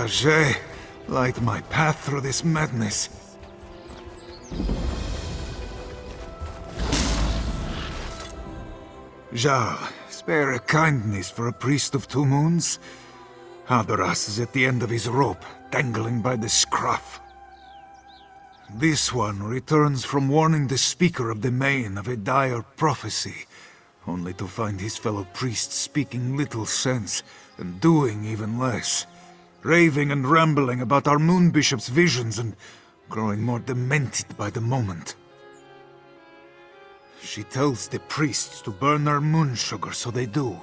Sage, light my path through this madness. Jarl, spare a kindness for a priest of 2 moons. Haduras is at the end of his rope, dangling by the scruff. This one returns from warning the speaker of the main of a dire prophecy, only to find his fellow priests speaking little sense and doing even less, raving and rambling about our moon bishop's visions and growing more demented by the moment. She tells the priests to burn their moon sugar, so they do.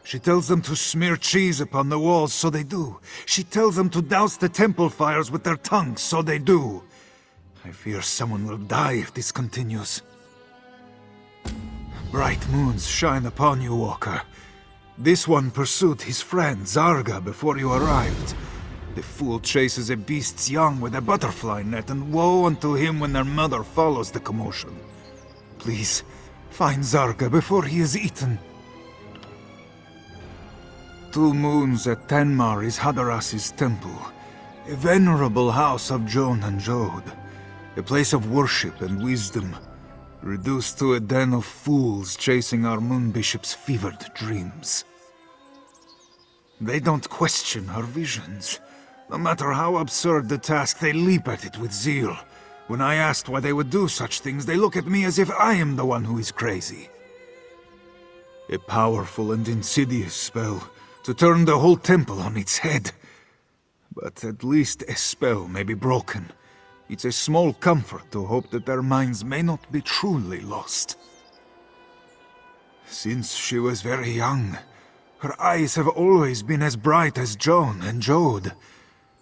She tells them to smear cheese upon the walls, so they do. She tells them to douse the temple fires with their tongues, so they do. I fear someone will die if this continues. Bright moons shine upon you, Walker. This one pursued his friend, Zarga, before you arrived. The fool chases a beast's young with a butterfly net, and woe unto him when their mother follows the commotion. Please, find Zarga before he is eaten. 2 moons at Tenmar is Haduras' temple, a venerable house of Jon and Jode, a place of worship and wisdom, reduced to a den of fools chasing our moon bishop's fevered dreams. They don't question her visions. No matter how absurd the task, they leap at it with zeal. When I asked why they would do such things, they look at me as if I am the one who is crazy. A powerful and insidious spell to turn the whole temple on its head. But at least a spell may be broken. It's a small comfort to hope that their minds may not be truly lost. Since she was very young, her eyes have always been as bright as Jon and Jode.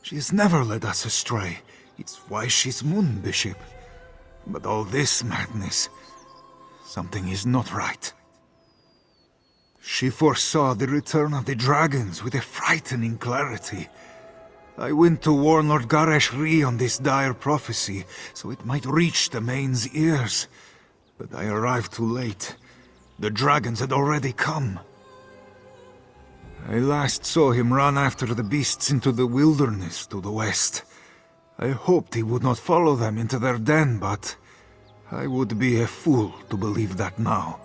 She has never led us astray. It's why she's Moon Bishop. But all this madness, something is not right. She foresaw the return of the dragons with a frightening clarity. I went to warn Lord Garesh Rhi on this dire prophecy, so it might reach the main's ears. But I arrived too late. The dragons had already come. I last saw him run after the beasts into the wilderness to the west. I hoped he would not follow them into their den, but I would be a fool to believe that now.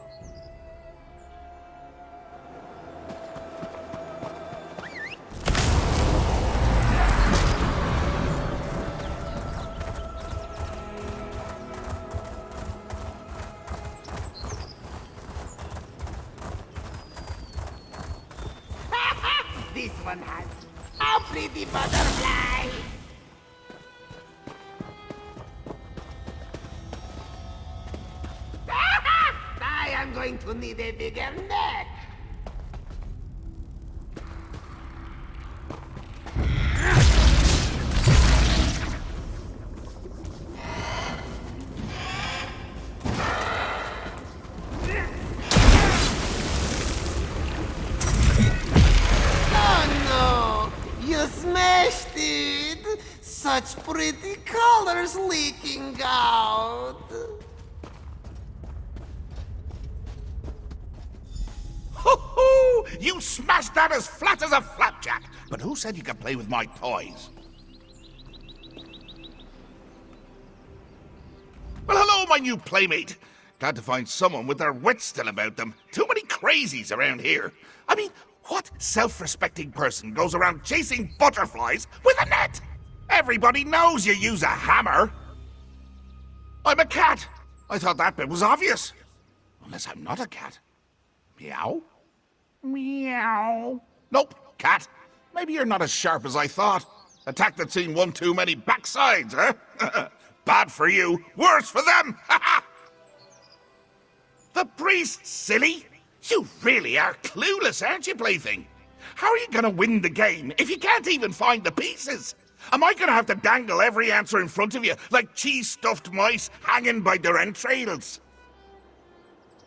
This one has a pretty butterfly! I am going to need a bigger net! You smashed it! Such pretty colors leaking out! Ho-ho! You smashed that as flat as a flapjack! But who said you could play with my toys? Well, hello, my new playmate! Glad to find someone with their wits still about them. Too many crazies around here. I mean, what self-respecting person goes around chasing butterflies with a net? Everybody knows you use a hammer. I'm a cat. I thought that bit was obvious. Unless I'm not a cat. Meow? Meow. Nope, cat. Maybe you're not as sharp as I thought. Attack that's seen one too many backsides, huh? Bad for you, worse for them! The priest, silly! You really are clueless, aren't you, plaything? How are you gonna win the game if you can't even find the pieces? Am I gonna have to dangle every answer in front of you like cheese-stuffed mice hanging by their entrails?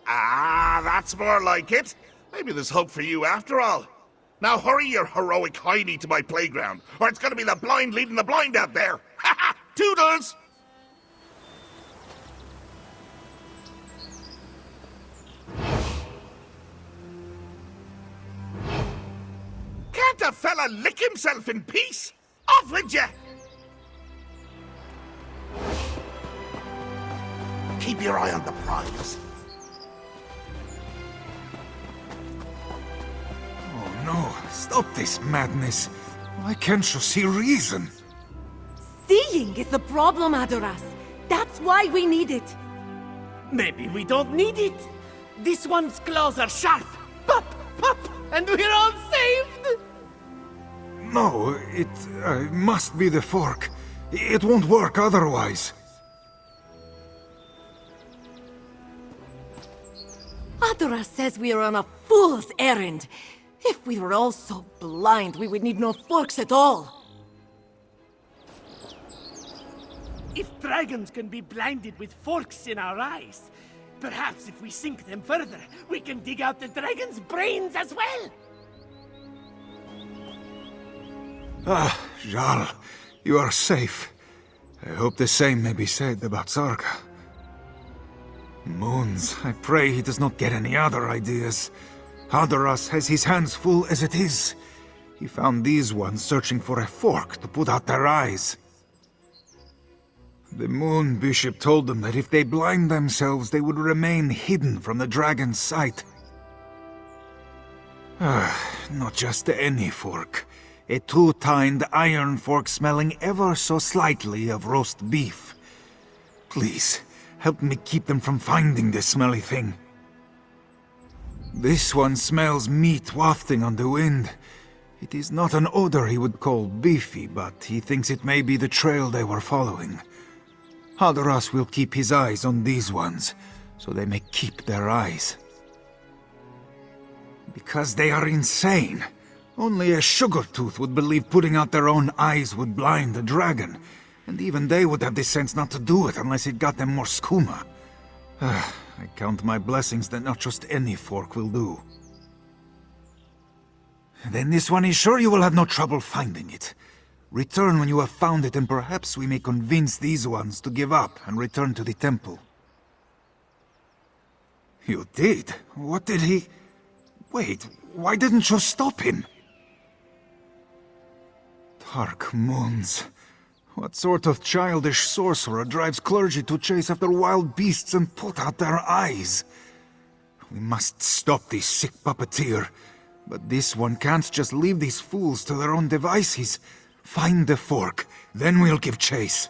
Ah, that's more like it. Maybe there's hope for you after all. Now hurry your heroic hiney to my playground, or it's gonna be the blind leading the blind out there. Ha ha! Toodles! Can't a fella lick himself in peace? off with you! Keep your eye on the prize. Oh no, stop this madness. Why can't you see reason? Seeing is the problem, Haduras. That's why we need it. Maybe we don't need it. This one's claws are sharp. Pop, pop, and we're all saved. No, it must be the fork. It won't work otherwise. Haduras says we are on a fool's errand. If we were all so blind, we would need no forks at all. If dragons can be blinded with forks in our eyes, perhaps if we sink them further, we can dig out the dragon's brains as well. Ah, Jarl, you are safe. I hope the same may be said about Sarga. Moons, I pray he does not get any other ideas. Haduras has his hands full as it is. He found these ones searching for a fork to put out their eyes. The Moon Bishop told them that if they blind themselves, they would remain hidden from the dragon's sight. Not just any fork. A two-tined iron fork smelling ever so slightly of roast beef. Please, help me keep them from finding this smelly thing. This one smells meat wafting on the wind. It is not an odor he would call beefy, but he thinks it may be the trail they were following. Haduras will keep his eyes on these ones, so they may keep their eyes. Because they are insane. Only a sugar tooth would believe putting out their own eyes would blind the dragon, and even they would have the sense not to do it unless it got them more skooma. I count my blessings that not just any fork will do. Then this one is sure you will have no trouble finding it. Return when you have found it, and perhaps we may convince these ones to give up and return to the temple. You did? What did he... Wait, why didn't you stop him? Dark moons. What sort of childish sorcerer drives clergy to chase after wild beasts and put out their eyes? We must stop this sick puppeteer. But this one can't just leave these fools to their own devices. Find the fork, then we'll give chase.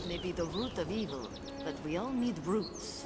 May be the root of evil, but we all need roots.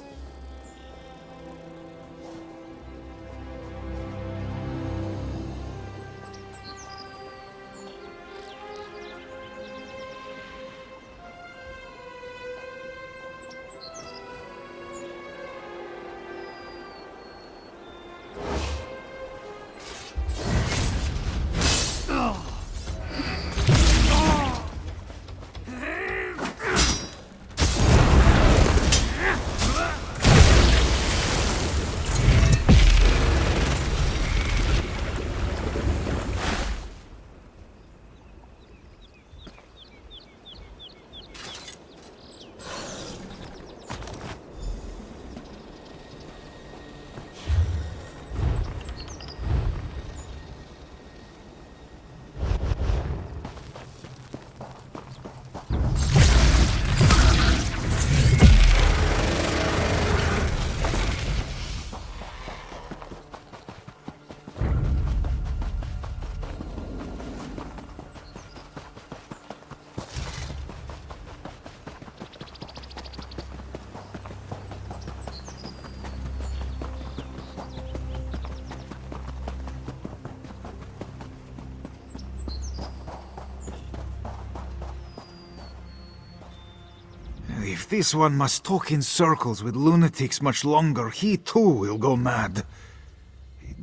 If this one must talk in circles with lunatics much longer, he too will go mad.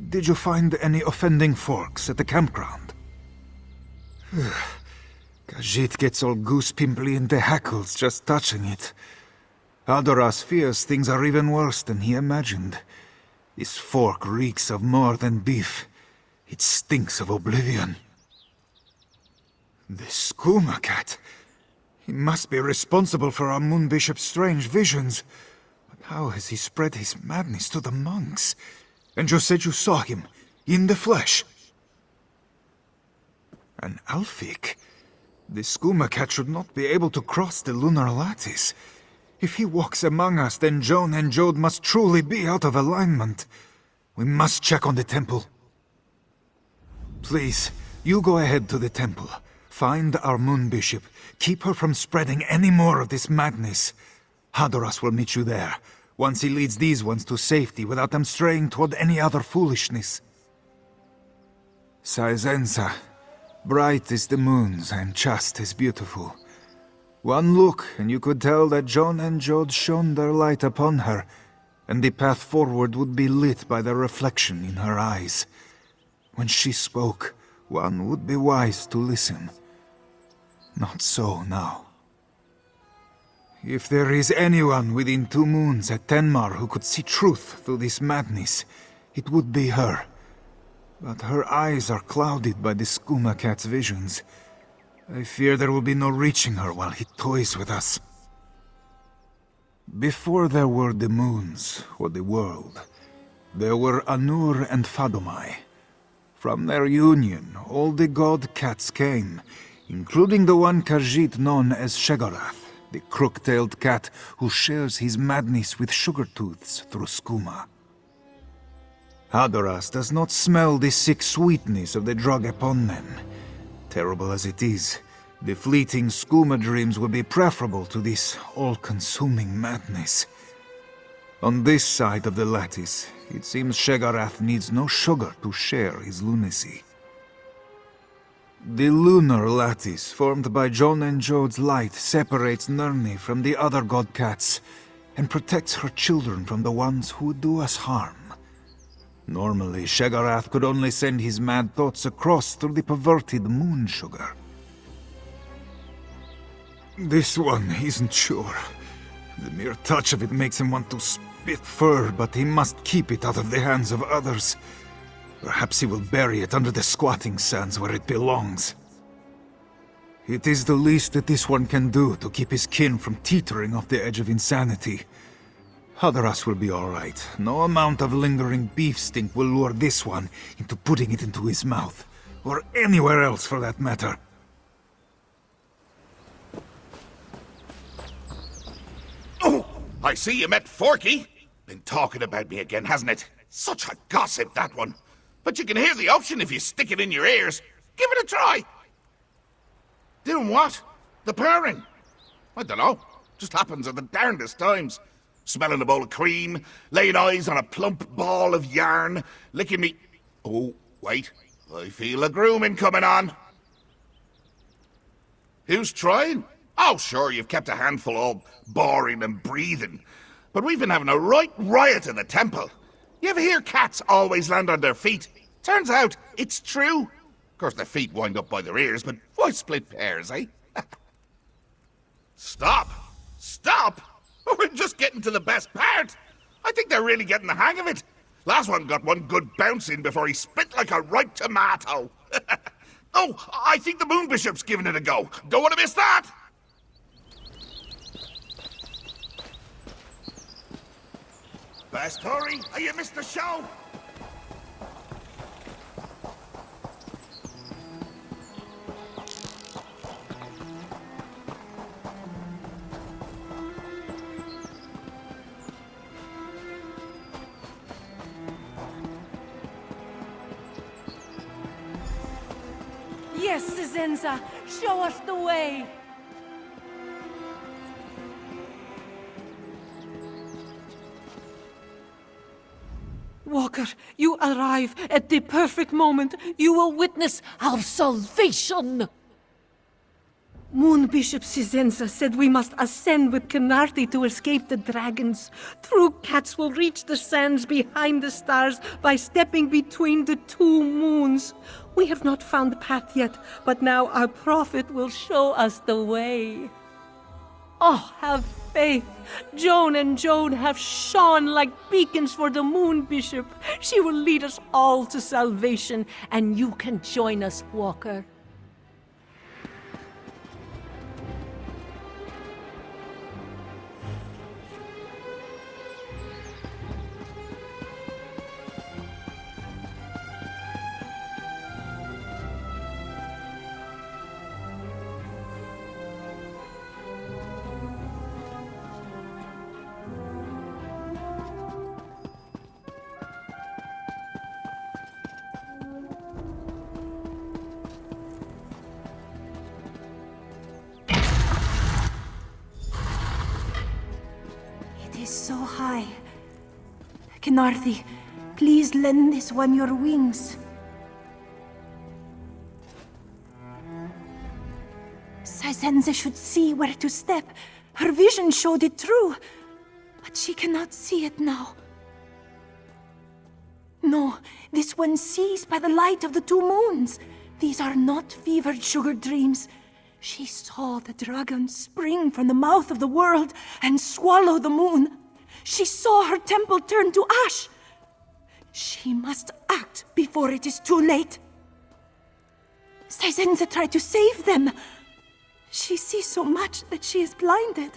Did you find any offending forks at the campground? Khajiit gets all goose-pimply in the hackles just touching it. Haduras fears things are even worse than he imagined. This fork reeks of more than beef. It stinks of oblivion. The skooma cat. He must be responsible for our moon bishop's strange visions. But how has he spread his madness to the monks? And you said you saw him, in the flesh. An Alfik? The skooma cat should not be able to cross the lunar lattice. If he walks among us, then Joan and Jode must truly be out of alignment. We must check on the temple. Please, you go ahead to the temple. Find our moon bishop. Keep her from spreading any more of this madness. Haduras will meet you there, once he leads these ones to safety without them straying toward any other foolishness. Saizensa. Bright is the moons, and just as beautiful. One look, and you could tell that Joan and Jode shone their light upon her, and the path forward would be lit by the reflection in her eyes. When she spoke, one would be wise to listen. Not so now. If there is anyone within 2 moons at Tenmar who could see truth through this madness, it would be her. But her eyes are clouded by the skooma cat's visions. I fear there will be no reaching her while he toys with us. Before there were the moons, or the world, there were Anur and Fadomai. From their union, all the god cats came, including the one Khajiit known as Shegarath, the crook-tailed cat who shares his madness with Sugartooths through skooma. Haduras does not smell the sick sweetness of the drug upon them. Terrible as it is, the fleeting skooma dreams would be preferable to this all-consuming madness. On this side of the lattice, it seems Shegarath needs no sugar to share his lunacy. The lunar lattice formed by Joan and Jode's light separates Nirni from the other god cats and protects her children from the ones who would do us harm. Normally, Shegarath could only send his mad thoughts across through the perverted moon sugar. This one isn't sure. The mere touch of it makes him want to spit fur, but he must keep it out of the hands of others. Perhaps he will bury it under the squatting sands where it belongs. It is the least that this one can do to keep his kin from teetering off the edge of insanity. Haduras will be all right. No amount of lingering beef stink will lure this one into putting it into his mouth. Or anywhere else, for that matter. Oh, I see you met Forky. Been talking about me again, hasn't it? Such a gossip, that one. But you can hear the option if you stick it in your ears. Give it a try. Doing what? The purring? I don't know. Just happens at the darndest times. Smelling a bowl of cream, laying eyes on a plump ball of yarn, licking me... Oh, wait. I feel a grooming coming on. Who's trying? Oh, sure, you've kept a handful all boring and breathing. But we've been having a right riot in the temple. You ever hear cats always land on their feet? Turns out, it's true. Of course, their feet wind up by their ears, but why split pairs, eh? Stop! Stop! We're just getting to the best part. I think they're really getting the hang of it. Last one got one good bouncing before he spit like a ripe tomato. Oh, I think the Moon Bishop's giving it a go. Don't want to miss that. Best hurry, or you missed the show. Yes, Zenza, show us the way! Walker, you arrive at the perfect moment. You will witness our salvation! Moon Bishop Cisenza said we must ascend with Canarthi to escape the dragons. True cats will reach the sands behind the stars by stepping between the two moons. We have not found the path yet, but now our prophet will show us the way. Oh, have faith. Joan and Joan have shone like beacons for the Moon Bishop. She will lead us all to salvation, and you can join us, Walker. So high. Canarthi, please lend this one your wings. Cisenza should see where to step. Her vision showed it true, but she cannot see it now. No, this one sees by the light of the two moons. These are not fevered sugar dreams. She saw the dragon spring from the mouth of the world and swallow the moon. She saw her temple turn to ash. She must act before it is too late. Cisenza tried to save them. She sees so much that she is blinded.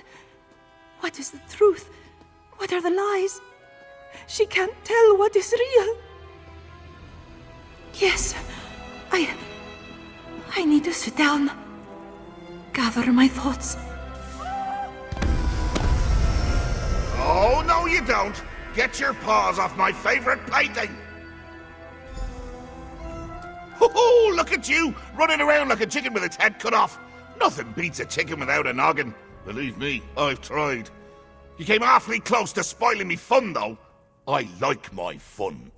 What is the truth? What are the lies? She can't tell what is real. Yes, I need to sit down. Gather my thoughts. Oh, no you don't. Get your paws off my favorite painting. Ho-ho, look at you, running around like a chicken with its head cut off. Nothing beats a chicken without a noggin. Believe me, I've tried. You came awfully close to spoiling me fun, though. I like my fun.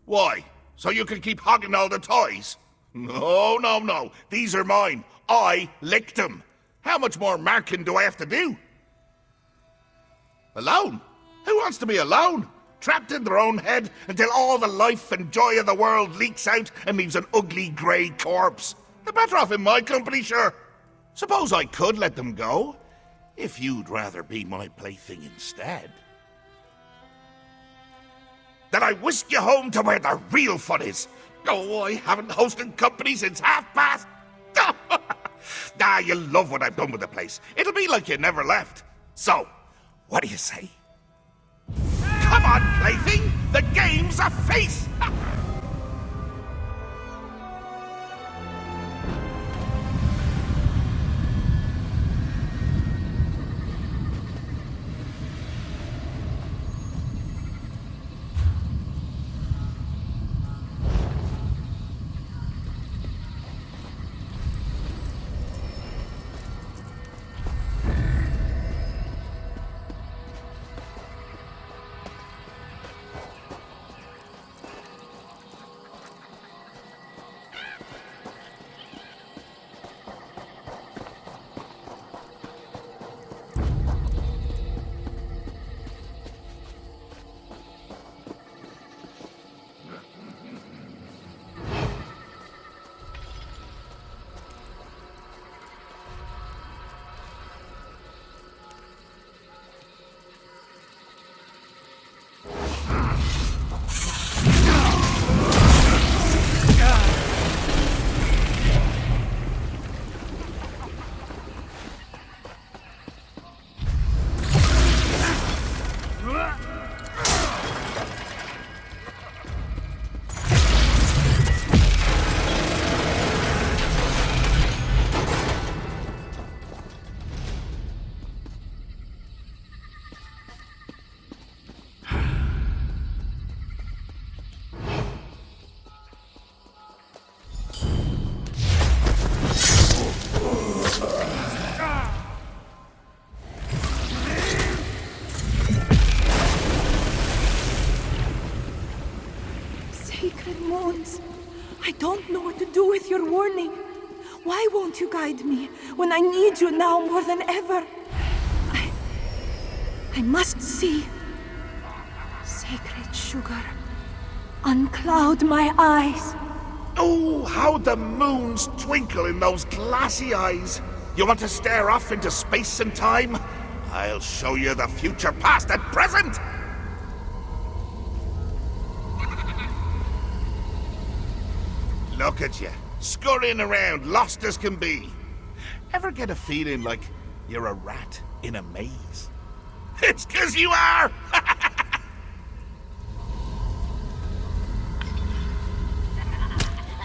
Why? So you can keep hogging all the toys? No, no, no. These are mine. I licked them. How much more marking do I have to do? Alone? Who wants to be alone? Trapped in their own head until all the life and joy of the world leaks out and leaves an ugly grey corpse. They're better off in my company, sure. Suppose I could let them go, if you'd rather be my plaything instead. Then I whisk you home to where the real fun is. Oh, I haven't hosted company since 1:30. You'll love what I've done with the place. It'll be like you never left. So, what do you say? Come on, plaything! The game's a feast! Sacred moons, I don't know what to do with your warning. why won't you guide me when I need you now more than ever? I must see. Sacred sugar, uncloud my eyes. Oh, how the moons twinkle in those glassy eyes. You want to stare off into space and time? I'll show you the future, past and present! Look at you, scurrying around, lost as can be. Ever get a feeling like you're a rat in a maze? It's 'cause you are!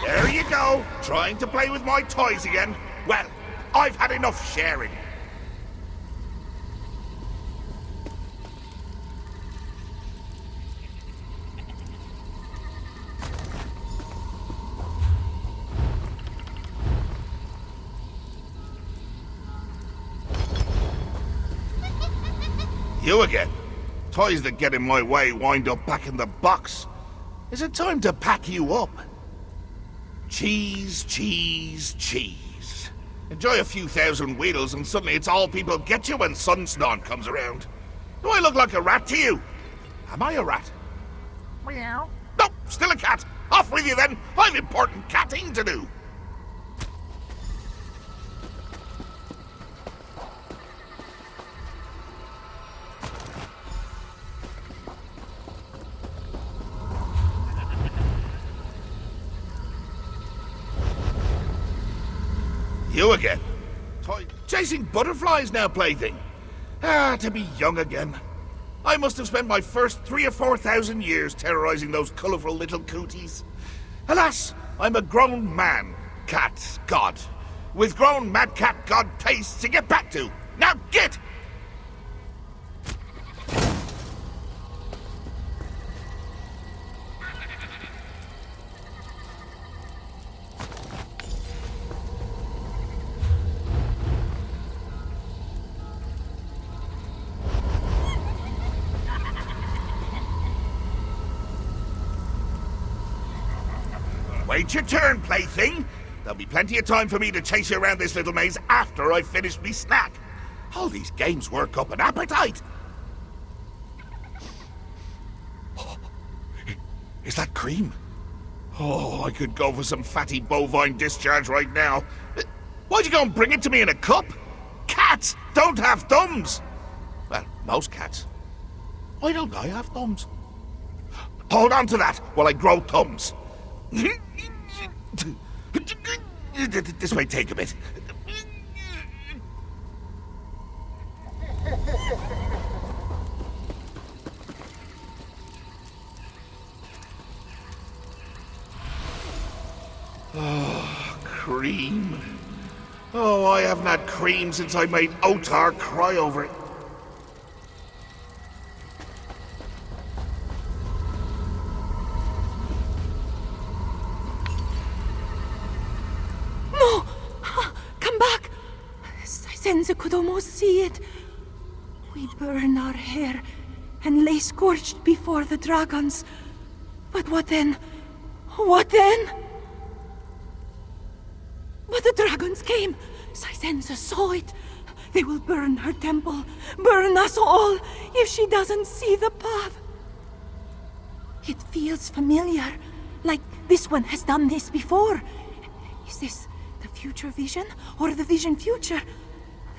There you go, trying to play with my toys again. Well, I've had enough sharing. You again? Toys that get in my way wind up back in the box. Is it time to pack you up? Cheese, cheese, cheese. Enjoy a few thousand wheels and suddenly it's all people get you when Sunstorm comes around. Do I look like a rat to you? Am I a rat? Meow. No, still a cat. Off with you then. I've important catting to do. You again? Chasing butterflies now, plaything. Ah, to be young again. I must have spent my first 3,000 or 4,000 years terrorizing those colourful little cooties. Alas, I'm a grown man, cat, god, with grown mad cat god tastes to get back to. Now get! Wait your turn, plaything. There'll be plenty of time for me to chase you around this little maze after I've finished me snack. All these games work up an appetite. Oh, is that cream? Oh, I could go for some fatty bovine discharge right now. Why'd you go and bring it to me in a cup? Cats don't have thumbs. Well, most cats. Why don't I have thumbs? Hold on to that while I grow thumbs. This may take a bit. Oh, cream. Oh, I haven't had cream since I made Otar cry over it. Senza could almost see it. We burn our hair and lay scorched before the dragons. But what then? What then? But the dragons came. Sisenza saw it. They will burn her temple, burn us all, if she doesn't see the path. It feels familiar, like this one has done this before. Is this the future vision, or the vision future?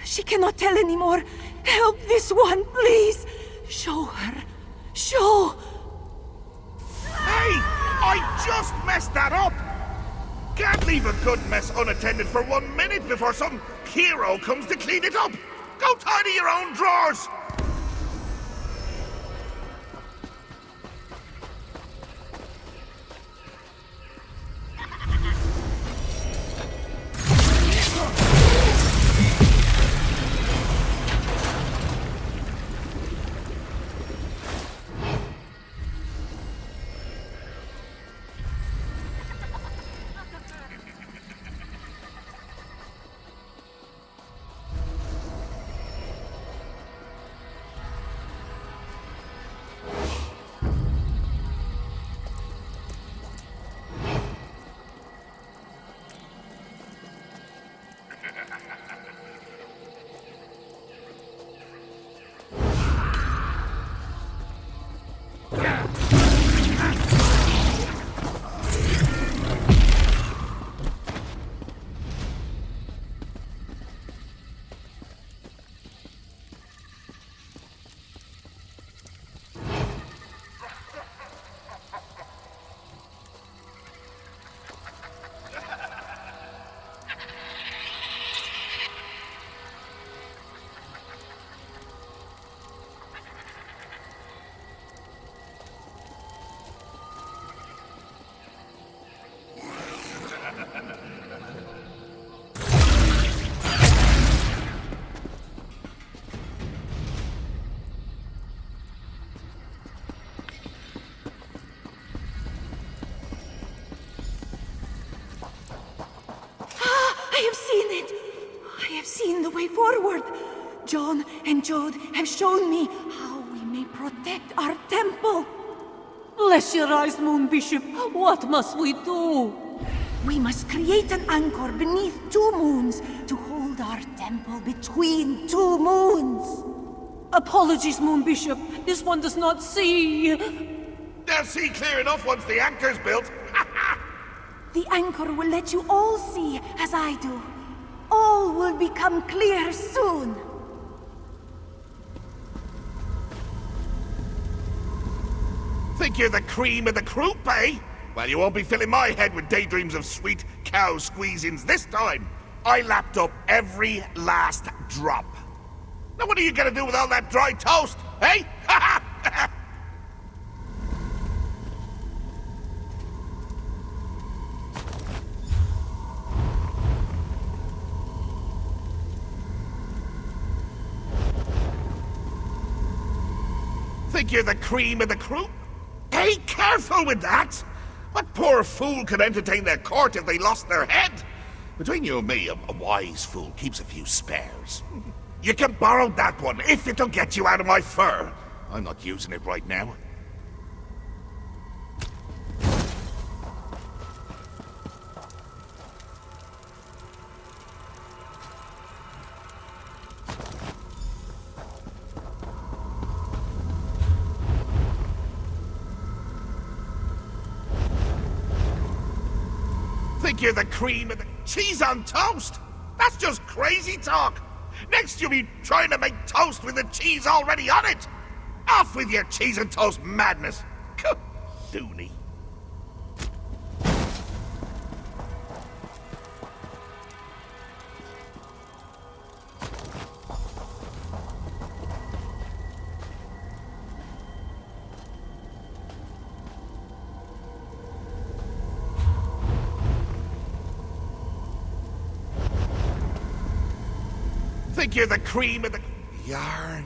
She cannot tell anymore. Help this one, please. Show her. Show. Hey! I just messed that up! Can't leave a good mess unattended for 1 minute before some hero comes to clean it up! Go tidy your own drawers! the way forward. John and Jode have shown me how we may protect our temple. Bless your eyes, Moon Bishop. What must we do? We must create an anchor beneath 2 moons to hold our temple between 2 moons. Apologies, Moon Bishop. This one does not see. They'll see clear enough once the anchor's built. The anchor will let you all see as I do. All will become clear soon. Think you're the cream of the croup, eh? Well, you won't be filling my head with daydreams of sweet cow squeezings this time. I lapped up every last drop. Now what are you gonna do with all that dry toast, eh? Think you're the cream of the croup? Hey, careful with that! What poor fool could entertain their court if they lost their head? Between you and me, a wise fool keeps a few spares. You can borrow that one if it'll get you out of my fur. I'm not using it right now. Think you're the cream of the cheese on toast? That's just crazy talk. Next you'll be trying to make toast with the cheese already on it. Off with your cheese and toast madness. Loony. Think you're the cream of the yarn.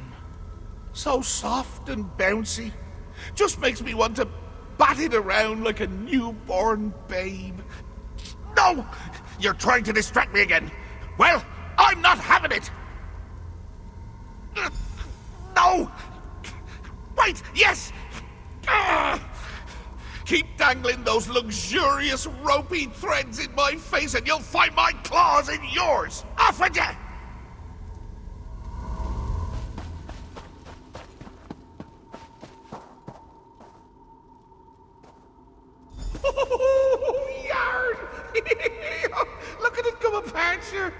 So soft and bouncy. Just makes me want to bat it around like a newborn babe. No! You're trying to distract me again. Well, I'm not having it. No! Wait, yes! Keep dangling those luxurious ropey threads in my face and you'll find my claws in yours. Off with you! Yarn! Look at it come apart, sure.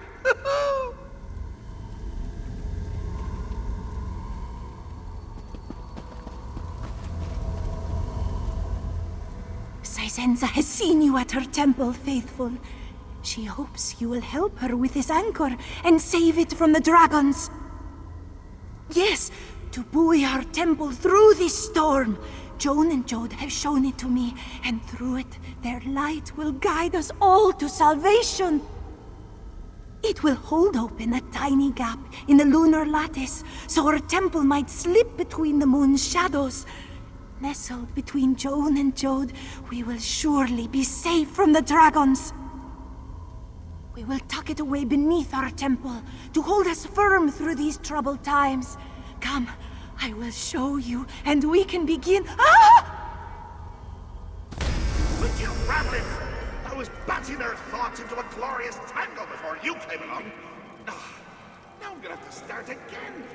Sisenza has seen you at her temple, faithful. She hopes you will help her with this anchor and save it from the dragons. Yes, to buoy our temple through this storm. Joan and Jode have shown it to me, and through it, their light will guide us all to salvation. It will hold open a tiny gap in the lunar lattice, so our temple might slip between the moon's shadows. Nestled between Joan and Jode, we will surely be safe from the dragons. We will tuck it away beneath our temple to hold us firm through these troubled times. Come, I will show you, and we can begin. Ah! Would you rabbit? I was batting their thoughts into a glorious tangle before you came along. Now I'm gonna have to start again.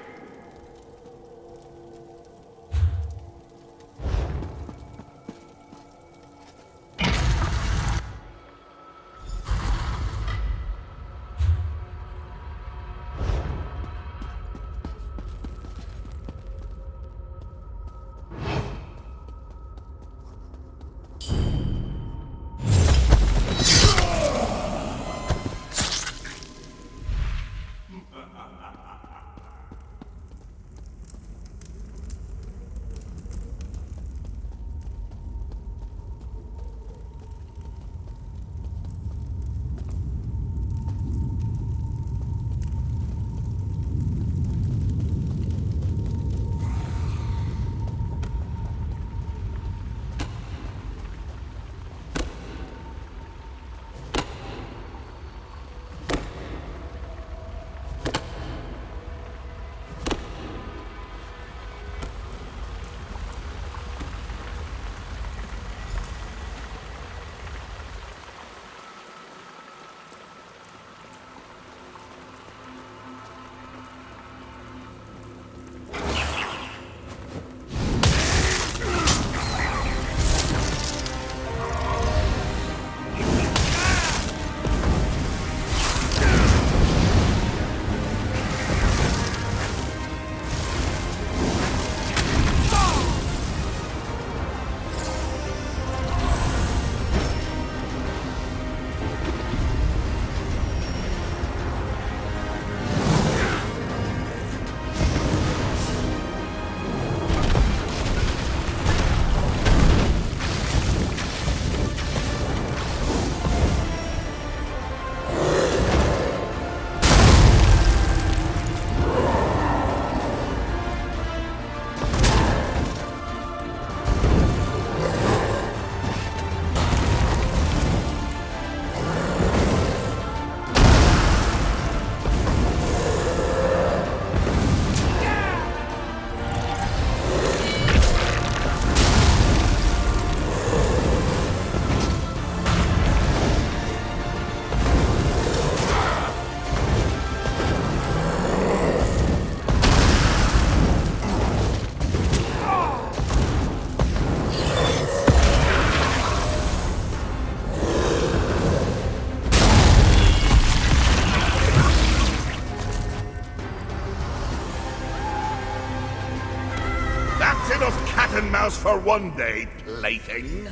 house for one day, plaything.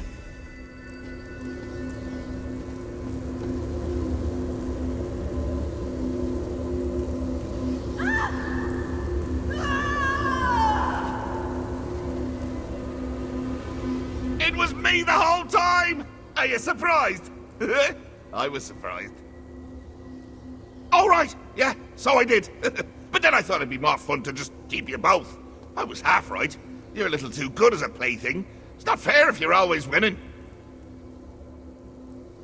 It was me the whole time! Are you surprised? I was surprised. All right, yeah, so I did. But then I thought it'd be more fun to just keep you both. I was half right. You're a little too good as a plaything. It's not fair if you're always winning.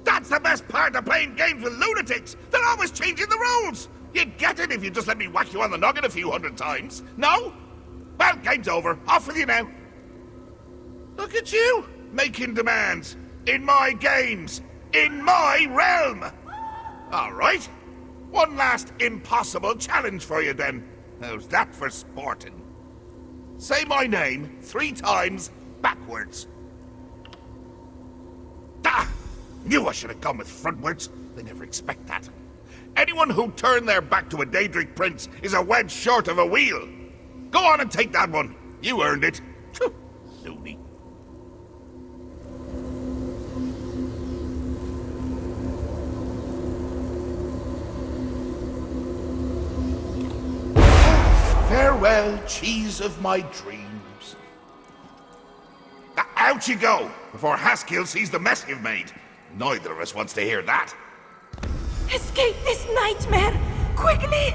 That's the best part of playing games with lunatics. They're always changing the rules. You'd get it if you just let me whack you on the noggin a few hundred times. No? Well, game's over. Off with you now. Look at you, making demands. In my games. In my realm. All right. One last impossible challenge for you then. How's that for sporting? Say my name 3 times backwards. Ah! Knew I should have gone with frontwards. They never expect that. Anyone who turned their back to a Daedric prince is a wedge short of a wheel. Go on and take that one. You earned it. Loony. Farewell, cheese of my dreams. Out you go, before Haskill sees the mess you've made. Neither of us wants to hear that. Escape this nightmare! Quickly!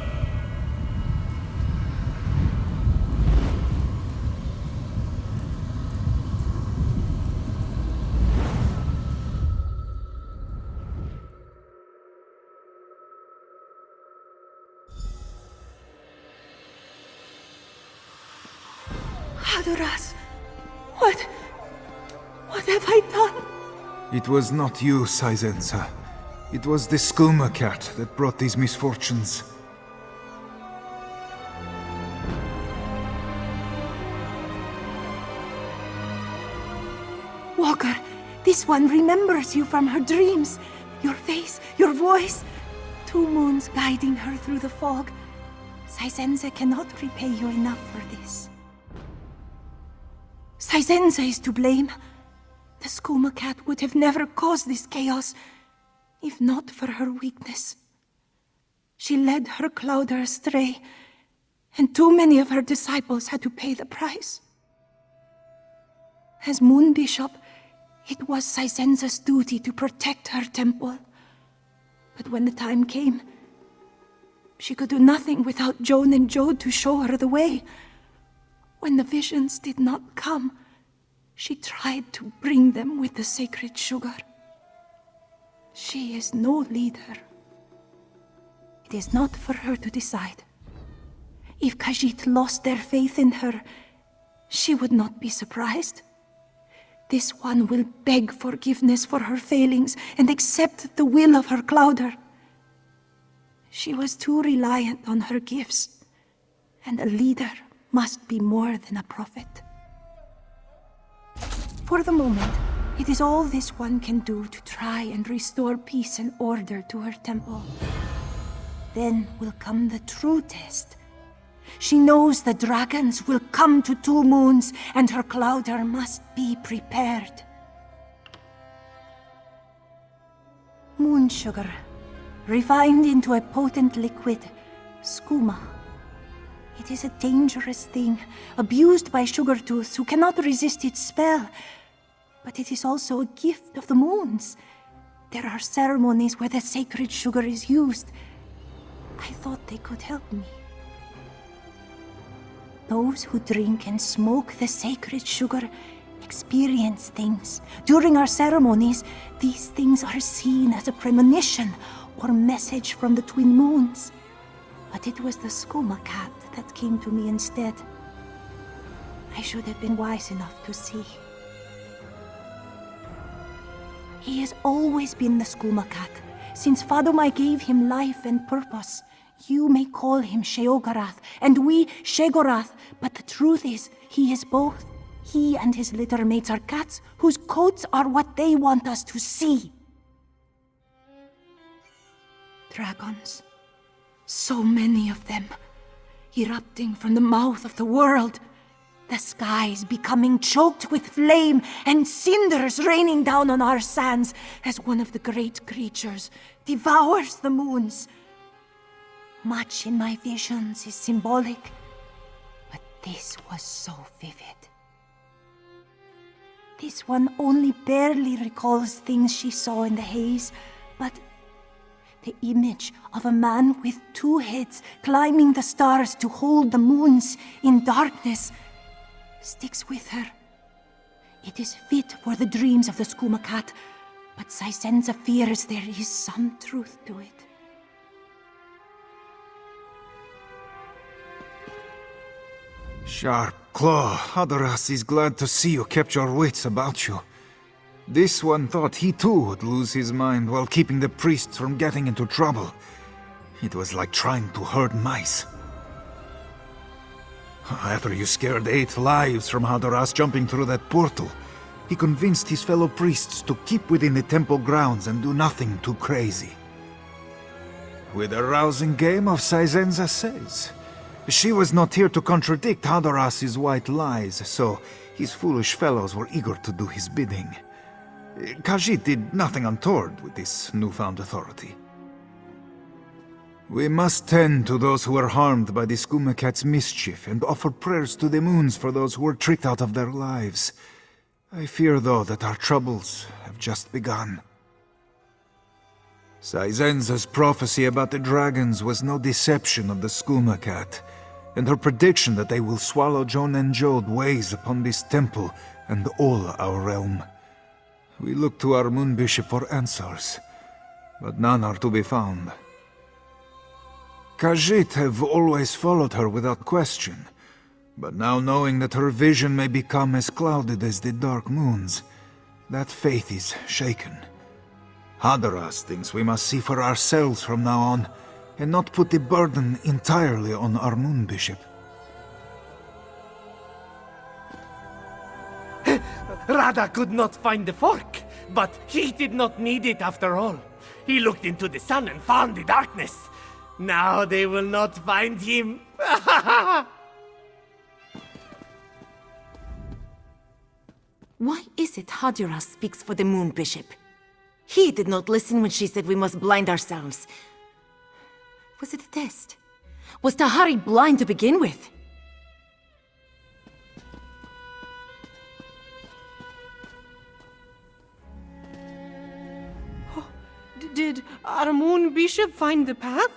Haduras, what have I done? It was not you, Saizensa. It was the skooma cat that brought these misfortunes. Walker, this one remembers you from her dreams. Your face, your voice. 2 moons guiding her through the fog. Saizensa cannot repay you enough for this. Saizensa is to blame. The skooma cat would have never caused this chaos, if not for her weakness. She led her clouder astray, and too many of her disciples had to pay the price. As Moon Bishop, it was Saizensa's duty to protect her temple. But when the time came, she could do nothing without Joan and Jode to show her the way. When the visions did not come, she tried to bring them with the sacred sugar. She is no leader. It is not for her to decide. If Khajiit lost their faith in her, she would not be surprised. This one will beg forgiveness for her failings and accept the will of her clouder. She was too reliant on her gifts, and a leader must be more than a prophet. For the moment, it is all this one can do to try and restore peace and order to her temple. Then will come the true test. She knows the dragons will come to 2 moons, and her clouder must be prepared. Moon sugar, refined into a potent liquid, skooma. It is a dangerous thing, abused by sugar-tooths who cannot resist its spell. But it is also a gift of the moons. There are ceremonies where the sacred sugar is used. I thought they could help me. Those who drink and smoke the sacred sugar experience things. During our ceremonies, these things are seen as a premonition or message from the twin moons. But it was the skooma cat that came to me instead. I should have been wise enough to see. He has always been the skooma cat, since Fadumai gave him life and purpose. You may call him Sheogorath, and we Shegorath, but the truth is, he is both. He and his litter mates are cats whose coats are what they want us to see. Dragons. So many of them, erupting from the mouth of the world. The skies becoming choked with flame and cinders raining down on our sands as one of the great creatures devours the moons. Much in my visions is symbolic, but this was so vivid. This one only barely recalls things she saw in the haze, but the image of a man with 2 heads climbing the stars to hold the moons in darkness sticks with her. It is fit for the dreams of the skooma cat, but Saisenza fears there is some truth to it. Sharp Claw, Haduras is glad to see you kept your wits about you. This one thought he too would lose his mind while keeping the priests from getting into trouble. It was like trying to herd mice. After you scared 8 lives from Haduras jumping through that portal, he convinced his fellow priests to keep within the temple grounds and do nothing too crazy. With a rousing game of Saisenza says. She was not here to contradict Haduras' white lies, so his foolish fellows were eager to do his bidding. Khajiit did nothing untoward with this newfound authority. We must tend to those who were harmed by the skooma cat's mischief and offer prayers to the moons for those who were tricked out of their lives. I fear, though, that our troubles have just begun. Saizenza's prophecy about the dragons was no deception of the skooma cat, and her prediction that they will swallow Jon and Jode weighs upon this temple and all our realm. We look to our moon bishop for answers, but none are to be found. Khajiit have always followed her without question, but now knowing that her vision may become as clouded as the dark moons, that faith is shaken. Haduras thinks we must see for ourselves from now on, and not put the burden entirely on our moon bishop. Rada could not find the fork, but he did not need it after all. He looked into the sun and found the darkness. Now they will not find him. Why is it Haduras speaks for the moon bishop? He did not listen when she said we must blind ourselves. Was it a test? Was Tahari blind to begin with? Did our moon bishop find the path?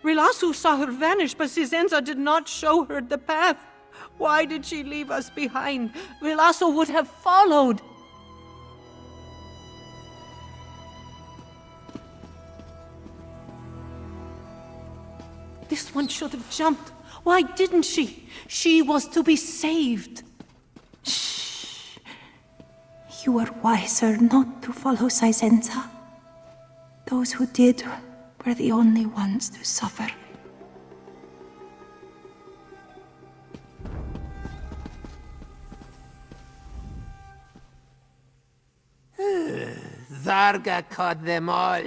Rilasu saw her vanish, but Saisenza did not show her the path. Why did she leave us behind? Rilasu would have followed. This one should have jumped. Why didn't she? She was to be saved. Shh. You were wiser not to follow Saisenza. Those who did were the only ones to suffer. Zarga caught them all.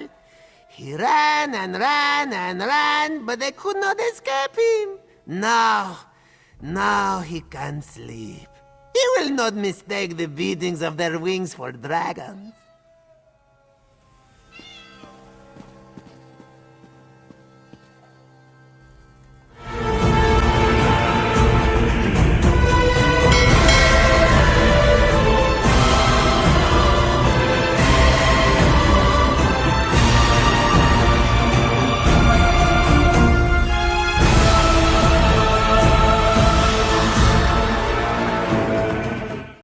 He ran and ran and ran, but they could not escape him. Now he can sleep. He will not mistake the beatings of their wings for dragons.